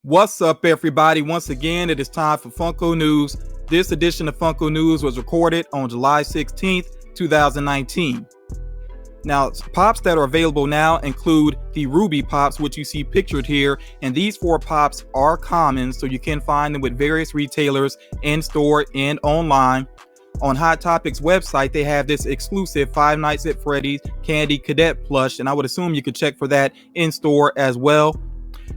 What's up, everybody? Once again, it is time for Funko News. This edition of Funko News was recorded on July 16th, 2019. Now, pops that are available now include the Ruby pops, which you see pictured here, and these 4 pops are common, so you can find them with various retailers in store and online. On Hot Topic's website, they have this exclusive Five Nights at Freddy's Candy Cadet plush, and I would assume you could check for that in store as well.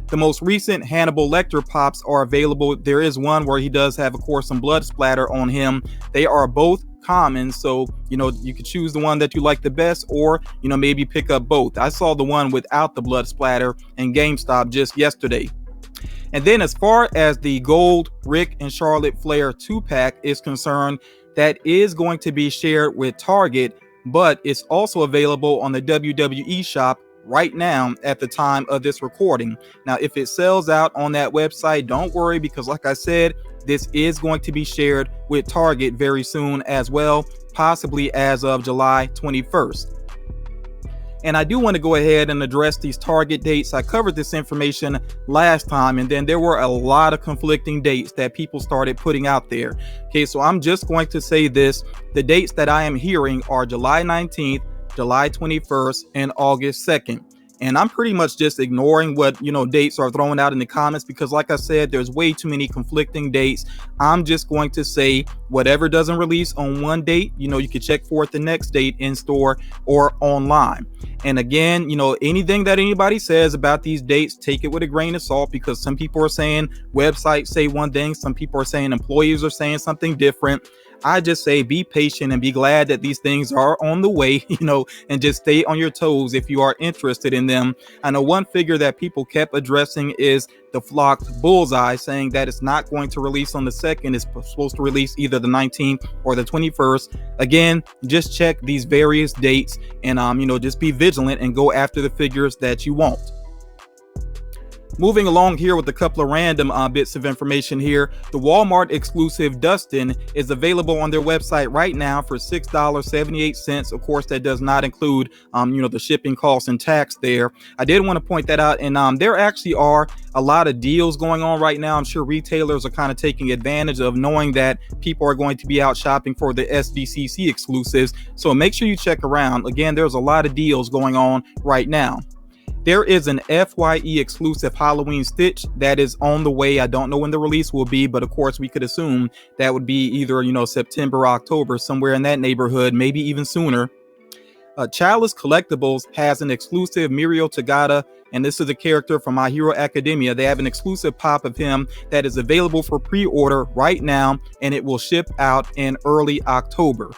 The most recent Hannibal Lecter pops are available. There is one where he does have, of course, some blood splatter on him. They are both common, so you could choose the one that you like the best, or maybe pick up both. I saw the one without the blood splatter in GameStop just yesterday. And then as far as the gold Rick and Charlotte Flair 2-pack is concerned, that is going to be shared with Target, but it's also available on the WWE shop right now at the time of this recording. Now, if it sells out on that website, don't worry, because like I said, this is going to be shared with Target very soon as well, possibly as of July 21st. And I do want to go ahead and address these Target dates. I covered this information last time, and then there were a lot of conflicting dates that people started putting out there. Okay, so I'm just going to say this. The dates that I am hearing are July 19th, July 21st, and August 2nd. And I'm pretty much just ignoring what, dates are thrown out in the comments, because like I said, there's way too many conflicting dates. I'm just going to say whatever doesn't release on one date, you can check for it the next date in store or online. And again, anything that anybody says about these dates, take it with a grain of salt, because some people are saying websites say one thing, some people are saying employees are saying something different. I just say be patient and be glad that these things are on the way, and just stay on your toes if you are interested in them. I know one figure that people kept addressing is the flocked Bullseye, saying that it's not going to release on the 2nd. It's supposed to release either the 19th or the 21st. Again, just check these various dates and, just be vigilant and go after the figures that you want. Moving along here with a couple of random bits of information here. The Walmart exclusive Dustin is available on their website right now for $6.78. Of course, that does not include, the shipping costs and tax there. I did want to point that out. And there actually are a lot of deals going on right now. I'm sure retailers are kind of taking advantage of knowing that people are going to be out shopping for the SDCC exclusives. So make sure you check around. Again, there's a lot of deals going on right now. There is an FYE exclusive Halloween Stitch that is on the way. I don't know when the release will be, but of course we could assume that would be either, September, October, somewhere in that neighborhood, maybe even sooner. Chalice Collectibles has an exclusive Mirio Togata, and this is a character from My Hero Academia. They have an exclusive pop of him that is available for pre-order right now, and it will ship out in early October.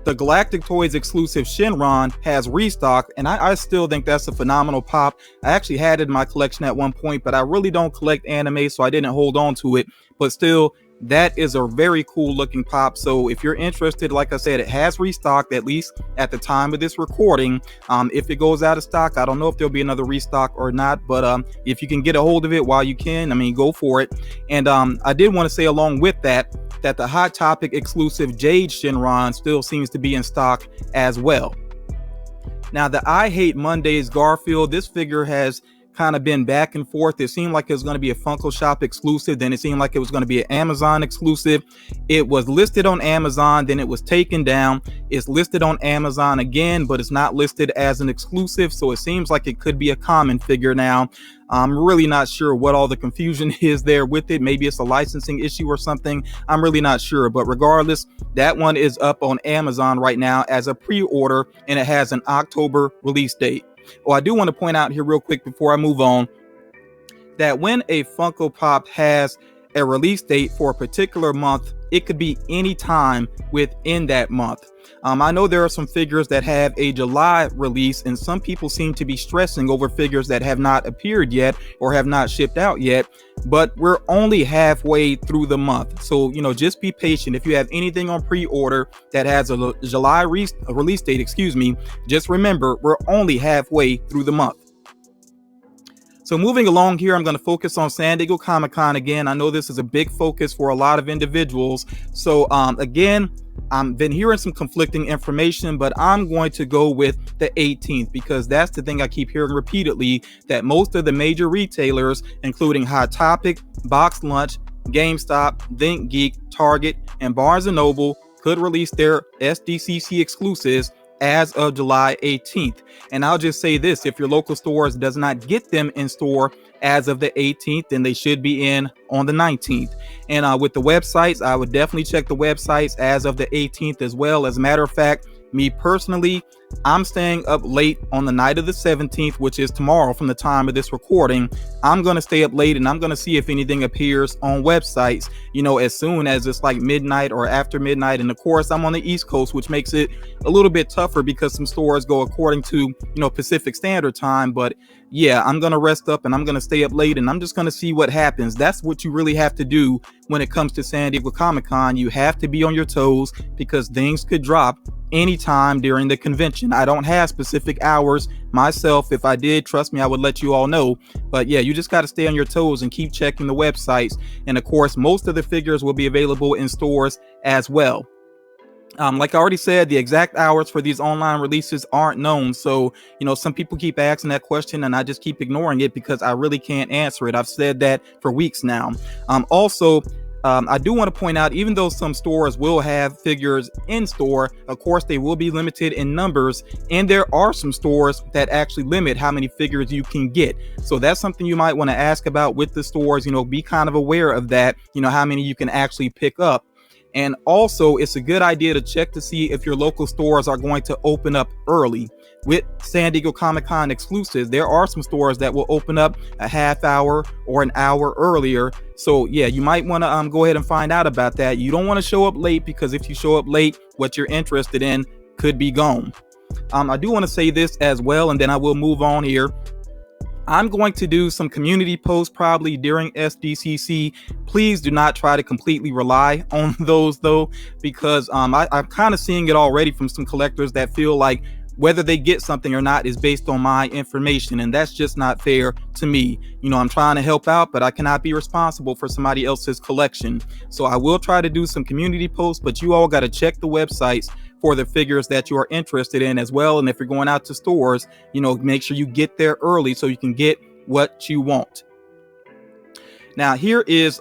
The Galactic Toys exclusive Shenron has restock, and I still think that's a phenomenal pop. I actually had it in my collection at one point, but I really don't collect anime, so I didn't hold on to it. But still, that is a very cool looking pop. So if you're interested, like I said, it has restocked, at least at the time of this recording. If it goes out of stock, I don't know if there'll be another restock or not, but if you can get a hold of it while you can, go for it. And I did want to say along with that the Hot Topic exclusive Jade Shenron still seems to be in stock as well. Now, the I Hate Mondays Garfield, this figure has kind of been back and forth. It seemed like it was going to be a Funko Shop exclusive, then it seemed like it was going to be an Amazon exclusive. It was listed on Amazon, then it was taken down. It's listed on Amazon again, but it's not listed as an exclusive, so it seems like it could be a common figure now. I'm really not sure what all the confusion is there with it. Maybe it's a licensing issue or something. I'm really not sure, but regardless, that one is up on Amazon right now as a pre-order, and it has an October release date. Oh, I do want to point out here real quick before I move on that when a Funko Pop has a release date for a particular month, it could be any time within that month. I know there are some figures that have a July release, and some people seem to be stressing over figures that have not appeared yet or have not shipped out yet, but we're only halfway through the month. So, just be patient. If you have anything on pre-order that has a July release date, just remember, we're only halfway through the month. So moving along here, I'm going to focus on San Diego Comic-Con again. I know this is a big focus for a lot of individuals. So again, I've been hearing some conflicting information, but I'm going to go with the 18th because that's the thing I keep hearing repeatedly, that most of the major retailers, including Hot Topic, Box Lunch, GameStop, Think Geek, Target, and Barnes & Noble, could release their SDCC exclusives as of July 18th. And I'll just say this, if your local stores does not get them in store as of the 18th, then they should be in on the 19th. And with the websites, I would definitely check the websites as of the 18th as well. As a matter of fact, me personally, I'm staying up late on the night of the 17th, which is tomorrow from the time of this recording. I'm going to stay up late and I'm going to see if anything appears on websites, you know, as soon as it's like midnight or after midnight. And of course, I'm on the East Coast, which makes it a little bit tougher because some stores go according to, you know, Pacific Standard Time. But yeah, I'm going to rest up and I'm going to stay up late and I'm just going to see what happens. That's what you really have to do when it comes to San Diego Comic-Con. You have to be on your toes because things could drop anytime during the convention. I don't have specific hours myself. If I did, trust me, I would let you all know. But yeah, you just got to stay on your toes and keep checking the websites. And of course, most of the figures will be available in stores as well. Like I already said, the exact hours for these online releases aren't known. So, you know, some people keep asking that question and I just keep ignoring it because I really can't answer it. I've said that for weeks now. I do want to point out, even though some stores will have figures in store, of course, they will be limited in numbers. And there are some stores that actually limit how many figures you can get. So that's something you might want to ask about with the stores, you know, be kind of aware of that, you know, how many you can actually pick up. And also, it's a good idea to check to see if your local stores are going to open up early. With San Diego Comic-Con exclusives, there are some stores that will open up a half hour or an hour earlier. So yeah, you might want to go ahead and find out about that. You don't want to show up late because if you show up late, what you're interested in could be gone. I do want to say this as well, and then I will move on here. I'm going to do some community posts probably during SDCC. Please do not try to completely rely on those though, because I'm kind of seeing it already from some collectors that feel like whether they get something or not is based on my information, and that's just not fair to me. You know, I'm trying to help out, but I cannot be responsible for somebody else's collection. So I will try to do some community posts, but you all got to check the websites for the figures that you are interested in as well. And if you're going out to stores, you know, make sure you get there early so you can get what you want. Now here is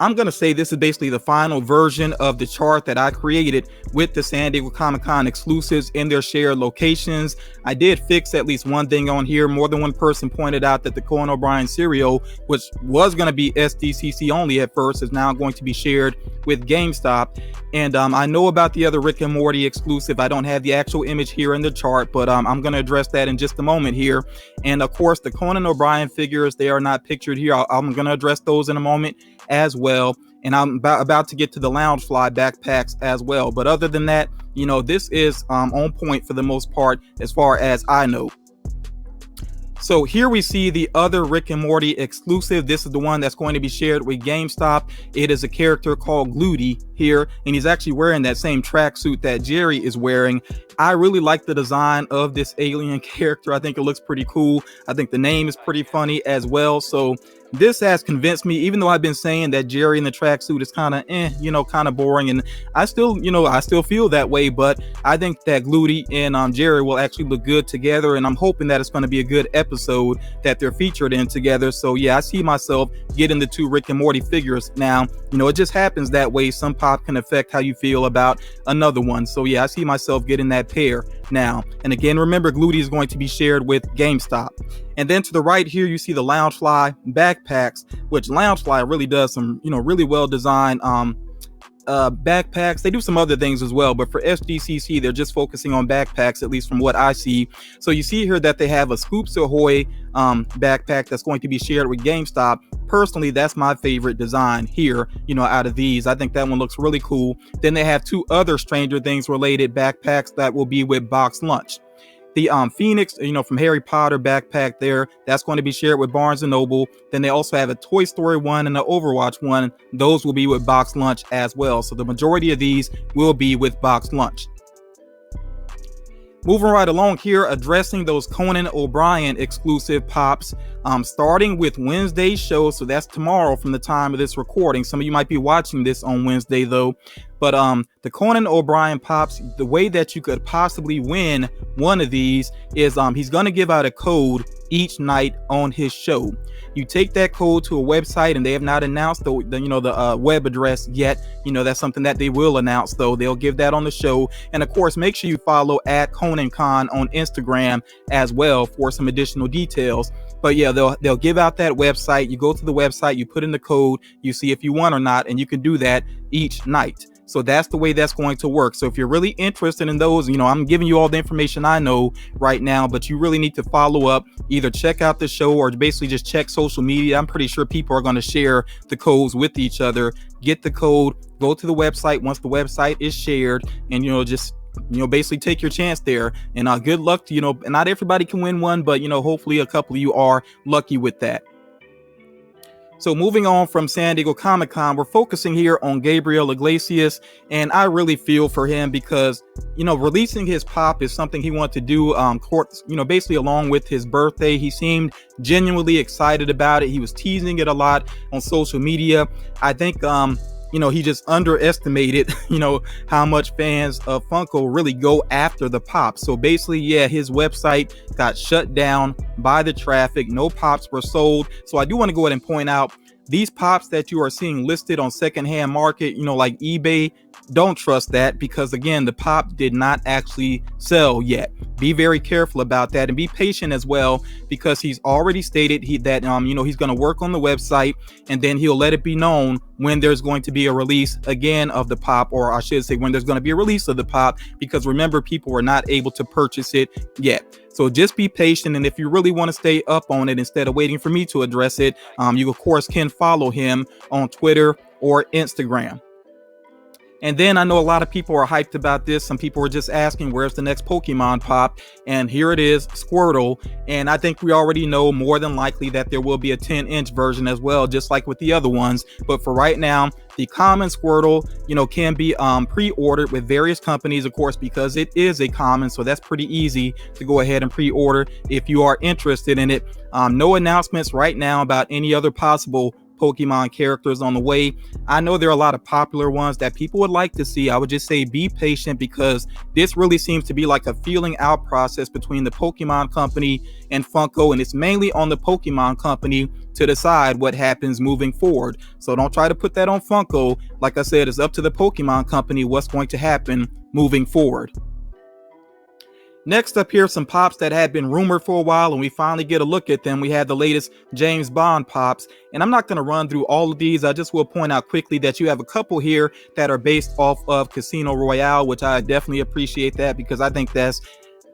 I'm going to say this is basically the final version of the chart that I created with the San Diego Comic-Con exclusives in their shared locations. I did fix at least one thing on here. More than one person pointed out that the Conan O'Brien cereal, which was going to be SDCC only at first, is now going to be shared with GameStop. And I know about the other Rick and Morty exclusive. I don't have the actual image here in the chart, but I'm going to address that in just a moment here. And of course, the Conan O'Brien figures, they are not pictured here. I'm going to address those in a moment as well. And I'm about to get to the Loungefly backpacks as well. But other than that, you know, this is on point for the most part as far as I know. So here we see the other Rick and Morty exclusive. This is the one that's going to be shared with GameStop. It is a character called Gluty here, and he's actually wearing that same tracksuit that Jerry is wearing. I really like the design of this alien character. I think it looks pretty cool. I think the name is pretty funny as well. So this has convinced me, even though I've been saying that Jerry in the tracksuit is kind of, kind of boring. And I still feel that way. But I think that Gluty and Jerry will actually look good together. And I'm hoping that it's going to be a good episode that they're featured in together. So yeah, I see myself getting the two Rick and Morty figures. Now, it just happens that way. Some pop can affect how you feel about another one. So yeah, I see myself getting that pair now. And again, remember, Gluty is going to be shared with GameStop. And then to the right here, you see the Loungefly backpacks, which Loungefly really does some, really well designed backpacks. They do some other things as well, but for SDCC, they're just focusing on backpacks, at least from what I see. So you see here that they have a Scoops Ahoy backpack that's going to be shared with GameStop. Personally, that's my favorite design here, out of these. I think that one looks really cool. Then they have two other Stranger Things related backpacks that will be with Box Lunch. The Phoenix, from Harry Potter backpack there, that's going to be shared with Barnes & Noble. Then they also have a Toy Story one and an Overwatch one. Those will be with Box Lunch as well. So the majority of these will be with Box Lunch. Moving right along here, addressing those Conan O'Brien exclusive pops, starting with Wednesday's show. So that's tomorrow from the time of this recording. Some of you might be watching this on Wednesday though. But the Conan O'Brien pops, the way that you could possibly win one of these is he's going to give out a code each night on his show. You take that code to a website, and they have not announced the web address yet. That's something that they will announce though. They'll give that on the show. And of course, make sure you follow @ConanCon on Instagram as well for some additional details. But yeah, they'll give out that website. You go to the website, you put in the code, you see if you won or not, and you can do that each night. So that's the way that's going to work. So if you're really interested in those, I'm giving you all the information I know right now, but you really need to follow up, either check out the show or basically just check social media. I'm pretty sure people are going to share the codes with each other. Get the code, go to the website once the website is shared, and just basically take your chance there. And good luck to not everybody can win one, but hopefully a couple of you are lucky with that. So moving on from San Diego Comic-Con, we're focusing here on Gabriel Iglesias, and I really feel for him because, releasing his pop is something he wanted to do, basically along with his birthday. He seemed genuinely excited about it. He was teasing it a lot on social media. I think, he just underestimated, how much fans of Funko really go after the pops. So basically, yeah, his website got shut down by the traffic. No pops were sold. So I do want to go ahead and point out these pops that you are seeing listed on secondhand market, like eBay. Don't trust that because, again, the pop did not actually sell yet. Be very careful about that and be patient as well, because he's already stated that he's going to work on the website, and then he'll let it be known when there's going to be a release again of the pop, or I should say when there's going to be a release of the pop, because remember, people were not able to purchase it yet. So just be patient, and if you really want to stay up on it instead of waiting for me to address it, you of course can follow him on Twitter or Instagram. And then I know a lot of people are hyped about this. Some people are just asking, where's the next Pokemon pop? And here it is, Squirtle. And I think we already know more than likely that there will be a 10-inch version as well, just like with the other ones. But for right now, the common Squirtle, can be pre-ordered with various companies, of course, because it is a common. So that's pretty easy to go ahead and pre-order if you are interested in it. No announcements right now about any other possible Pokemon characters on the way. I know there are a lot of popular ones that people would like to see. I would just say be patient, because this really seems to be like a feeling out process between the Pokemon company and Funko, and it's mainly on the Pokemon company to decide what happens moving forward. So don't try to put that on Funko. Like I said, it's up to the Pokemon company what's going to happen moving forward. Next up here, some pops that had been rumored for a while, and we finally get a look at them. We had the latest James Bond pops, and I'm not going to run through all of these. I just will point out quickly that you have a couple here that are based off of Casino Royale, which I definitely appreciate that, because I think that's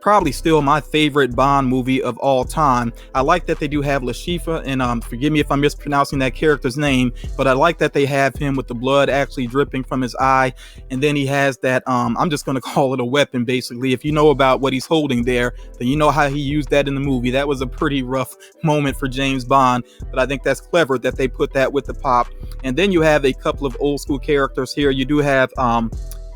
probably still my favorite Bond movie of all time. I like that they do have Lashifa, and forgive me if I'm mispronouncing that character's name, but I like that they have him with the blood actually dripping from his eye, and then he has that I'm just going to call it a weapon basically. If you know about what he's holding there, then you know how he used that in the movie. That was a pretty rough moment for James Bond, but I think that's clever that they put that with the pop. And then you have a couple of old school characters here. You do have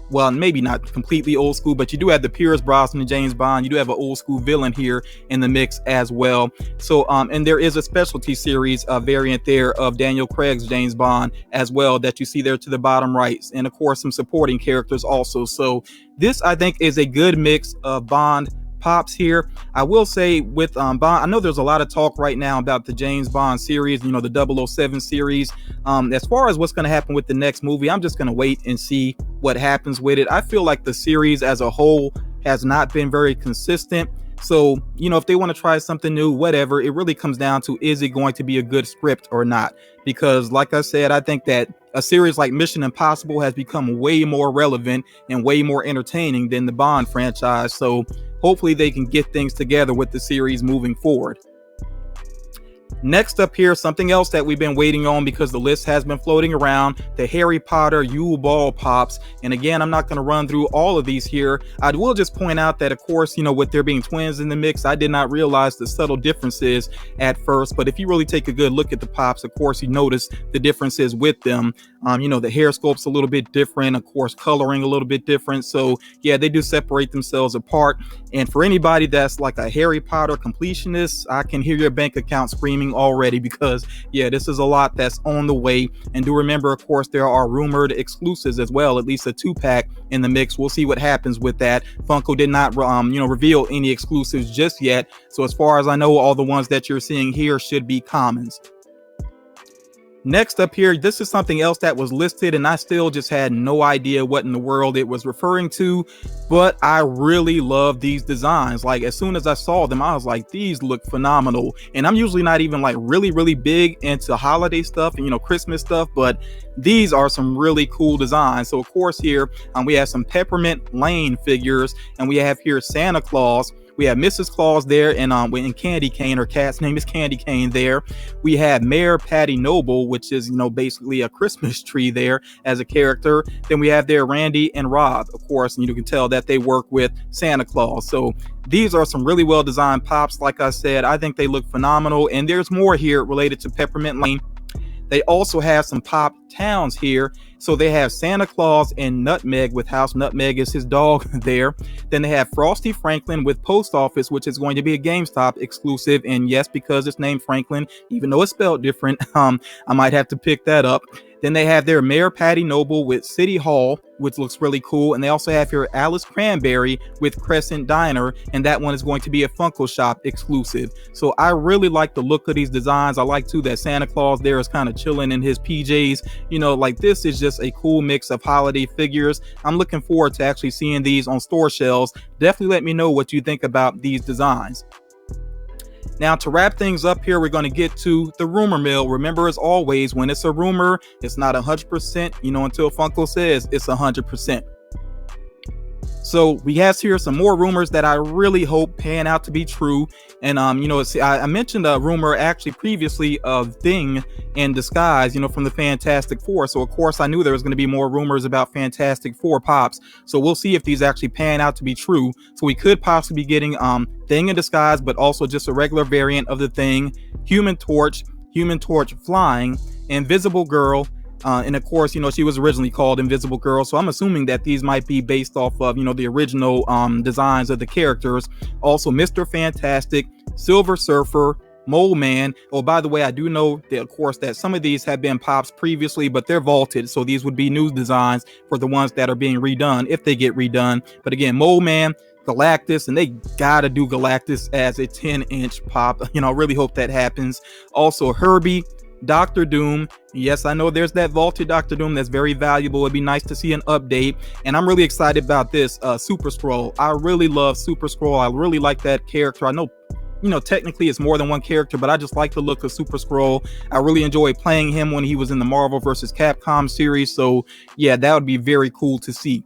well, maybe not completely old school, but you do have the Pierce Brosnan and James Bond. You do have an old school villain here in the mix as well. So, and there is a specialty series variant there of Daniel Craig's James Bond as well that you see there to the bottom right. And of course, some supporting characters also. So this, I think, is a good mix of Bond pops here. I will say with Bond, I know there's a lot of talk right now about the James Bond series, the 007 series. As far as what's going to happen with the next movie, I'm just going to wait and see what happens with it. I feel like the series as a whole has not been very consistent. So, if they want to try something new, whatever, it really comes down to, is it going to be a good script or not? Because like I said, I think that a series like Mission Impossible has become way more relevant and way more entertaining than the Bond franchise. So hopefully they can get things together with the series moving forward. Next up here, something else that we've been waiting on because the list has been floating around, the Harry Potter Yule Ball pops. And again, I'm not going to run through all of these here. I will just point out that, of course, with there being twins in the mix, I did not realize the subtle differences at first. But if you really take a good look at the pops, of course, you notice the differences with them. The hair sculpt's a little bit different, of course, coloring a little bit different. So yeah, they do separate themselves apart. And for anybody that's like a Harry Potter completionist, I can hear your bank account screaming already, because yeah, this is a lot that's on the way. And do remember, of course, there are rumored exclusives as well, at least a 2-pack in the mix. We'll see what happens with that. Funko did not reveal any exclusives just yet, so as far as I know, all the ones that you're seeing here should be commons. Next up here, this is something else that was listed and I still just had no idea what in the world it was referring to, but I really love these designs. Like, as soon as I saw them, I was like, these look phenomenal. And I'm usually not even like really big into holiday stuff and Christmas stuff, but these are some really cool designs. So of course here we have some Peppermint Lane figures, and we have here Santa Claus. We have Mrs. Claus there, and in Candy Cane, her cat's name is Candy Cane there. We have Mayor Patty Noble, which is basically a Christmas tree there as a character. Then we have there Randy and Rob, of course, and you can tell that they work with Santa Claus. So these are some really well designed pops. Like I said, I think they look phenomenal, and there's more here related to Peppermint Lane. They also have some pop towns here. So they have Santa Claus and Nutmeg, with House Nutmeg is his dog there. Then they have Frosty Franklin with Post Office, which is going to be a GameStop exclusive. And yes, because it's named Franklin, even though it's spelled different, I might have to pick that up. Then they have their Mayor Patty Noble with City Hall, which looks really cool. And they also have here Alice Cranberry with Crescent Diner, and that one is going to be a Funko Shop exclusive. So I really like the look of these designs. I like too that Santa Claus there is kind of chilling in his PJs. Like, this is just a cool mix of holiday figures. I'm looking forward to actually seeing these on store shelves. Definitely let me know what you think about these designs. Now, to wrap things up here, we're going to get to the rumor mill. Remember, as always, when it's a rumor, it's not 100%, until Funko says it's 100%. So we have here some more rumors that I really hope pan out to be true. And I mentioned a rumor actually previously of Thing in disguise, from the Fantastic Four. So of course I knew there was going to be more rumors about Fantastic Four pops. So we'll see if these actually pan out to be true. So we could possibly be getting Thing in disguise, but also just a regular variant of the Thing, Human Torch flying, Invisible Girl. And of course, she was originally called Invisible Girl. So I'm assuming that these might be based off of, the original designs of the characters. Also, Mr. Fantastic, Silver Surfer, Mole Man. Oh, by the way, I do know that, of course, that some of these have been pops previously, but they're vaulted. So these would be new designs for the ones that are being redone, if they get redone. But again, Mole Man, Galactus, and they gotta do Galactus as a 10-inch pop. I really hope that happens. Also, Herbie, Doctor Doom. Yes, I know there's that vaulted Doctor Doom that's very valuable. It'd be nice to see an update, and I'm really excited about this. Super Skrull. I really love Super Skrull. I really like that character. I know technically it's more than one character, but I just like the look of Super Skrull. I really enjoy playing him when he was in the Marvel vs. Capcom series. So yeah, that would be very cool to see.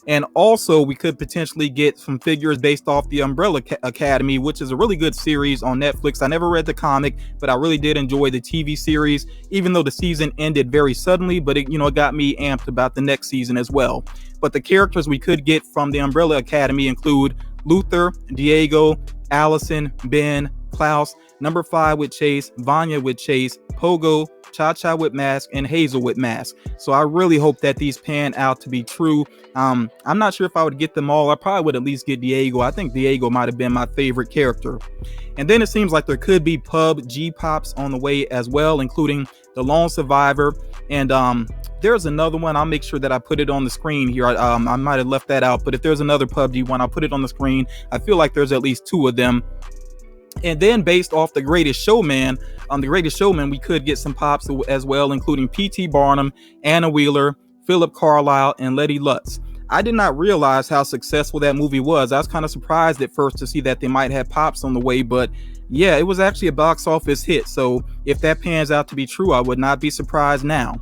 And also, we could potentially get some figures based off the Umbrella Academy, which is a really good series on Netflix. I never read the comic, but I really did enjoy the TV series, even though the season ended very suddenly, but it got me amped about the next season as well. But the characters we could get from the Umbrella Academy include Luther, Diego, Allison, Ben, Klaus, Number 5 with Chase, Vanya with Chase, Pogo, Cha-Cha with Mask, and Hazel with Mask. So I really hope that these pan out to be true. I'm not sure if I would get them all. I probably would at least get Diego. I think Diego might have been my favorite character. And then it seems like there could be PUBG pops on the way as well, including the Lone Survivor. And there's another one. I'll make sure that I put it on the screen here. I might have left that out, but if there's another PUBG one, I'll put it on the screen. I feel like there's at least 2 of them. And then based off The Greatest Showman, we could get some pops as well, including P.T. Barnum, Anna Wheeler, Philip Carlisle, and Letty Lutz. I did not realize how successful that movie was. I was kind of surprised at first to see that they might have pops on the way, but yeah, it was actually a box office hit. So if that pans out to be true, I would not be surprised now.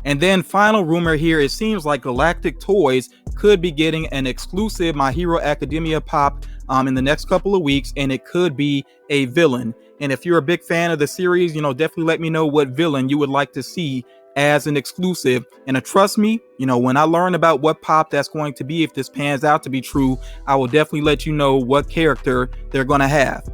And then final rumor here, it seems like Galactic Toys could be getting an exclusive My Hero Academia pop in the next couple of weeks, and it could be a villain. And if you're a big fan of the series, you know, definitely let me know what villain you would like to see as an exclusive. And trust me, you know, when I learn about what pop that's going to be, if this pans out to be true, I will definitely let you know what character they're going to have.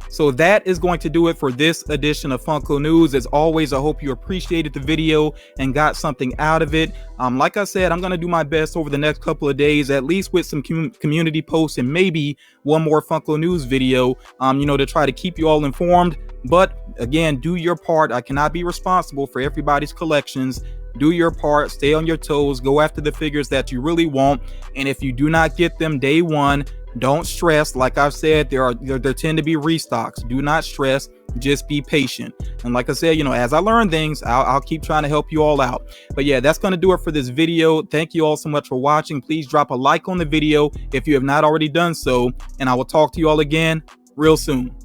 So that is going to do it for this edition of Funko News. As always, I hope you appreciated the video and got something out of it. Like I said, I'm going to do my best over the next couple of days, at least with some community posts and maybe one more Funko News video, you know, to try to keep you all informed. But again, do your part. I cannot be responsible for everybody's collections. Do your part, stay on your toes, go after the figures that you really want. And if you do not get them day one, don't stress. Like I've said, there tend to be restocks. Do not stress, just be patient. And like I said, you know, as I learn things, I'll keep trying to help you all out. But yeah, that's going to do it for this video. Thank you all so much for watching. Please drop a like on the video if you have not already done so, and I will talk to you all again real soon.